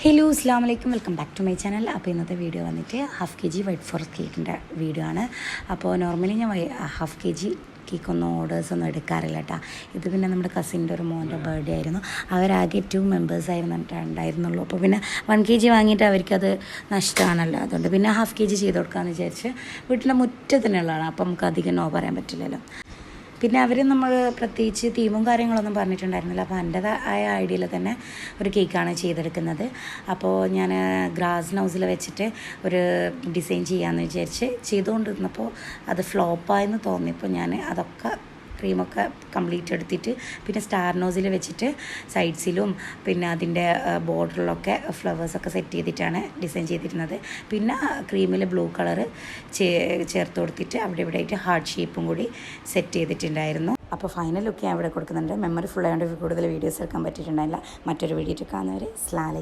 Hello അസ്സാം വലൈക്കും welcome back to my channel. അപ്പോൾ ഇന്നത്തെ വീഡിയോ വന്നിട്ട് half K G white forest കേക്കിൻ്റെ വീഡിയോ ആണ്. അപ്പോൾ നോർമലി ഞാൻ ഹാഫ് കെ ജി കേക്കൊന്നും ഓർഡേഴ്സൊന്നും എടുക്കാറില്ല കേട്ടോ. ഇത് പിന്നെ നമ്മുടെ കസിൻ്റെ ഒരു മോൻ്റെ ബർത്ത്ഡേ ആയിരുന്നു. അവരാകെ 2 മെമ്പേഴ്സായിരുന്നു ഉണ്ടായിരുന്നുള്ളൂ. അപ്പോൾ പിന്നെ 1 kg വാങ്ങിയിട്ട് അവർക്കത് നഷ്ടമാണല്ലോ. അതുകൊണ്ട് പിന്നെ ഹാഫ് കെ ജി ചെയ്ത് കൊടുക്കാമെന്ന് വിചാരിച്ച് വീട്ടിൻ്റെ മുറ്റത്തിനുള്ളതാണ്. അപ്പോൾ നമുക്ക് അധികം നോ പറയാൻ പറ്റില്ലല്ലോ. പിന്നെ അവർ നമ്മൾ പ്രത്യേകിച്ച് തീമും കാര്യങ്ങളൊന്നും പറഞ്ഞിട്ടുണ്ടായിരുന്നില്ല. അപ്പോൾ എൻ്റെതായ ഐഡിയയിൽ തന്നെ ഒരു കേക്കാണ് ചെയ്തെടുക്കുന്നത്. അപ്പോൾ ഞാൻ ഗ്രാസ് ഹൗസിൽ വെച്ചിട്ട് ഒരു ഡിസൈൻ ചെയ്യാമെന്ന് വിചാരിച്ച് ചെയ്തുകൊണ്ടിരുന്നപ്പോൾ അത് ഫ്ലോപ്പായെന്ന് തോന്നിയപ്പോൾ ഞാൻ അതൊക്കെ ക്രീമൊക്കെ കംപ്ലീറ്റ് എടുത്തിട്ട് പിന്നെ സ്റ്റാർ നോസിൽ വെച്ചിട്ട് സൈഡ്സിലും പിന്നെ അതിൻ്റെ ബോർഡറിലൊക്കെ ഫ്ലവേഴ്സൊക്കെ സെറ്റ് ചെയ്തിട്ടാണ് ഡിസൈൻ ചെയ്തിരുന്നത്. പിന്നെ ക്രീമിൽ ബ്ലൂ കളറ് ചേർത്ത് കൊടുത്തിട്ട് അവിടെ ഇവിടെ ആയിട്ട് ഹാർട്ട് ഷേപ്പും കൂടി സെറ്റ് ചെയ്തിട്ടുണ്ടായിരുന്നു. അപ്പോൾ ഫൈനൽ ലുക്ക് ഞാൻ ഇവിടെ കൊടുക്കുന്നുണ്ട്. മെമ്മറി ഫുൾ ആയതുകൊണ്ട് കൂടുതൽ വീഡിയോസ് എടുക്കാൻ പറ്റിയിട്ടുണ്ടായില്ല. മറ്റൊരു വീഡിയോ കാണുന്നവരെ സ്ലാലി.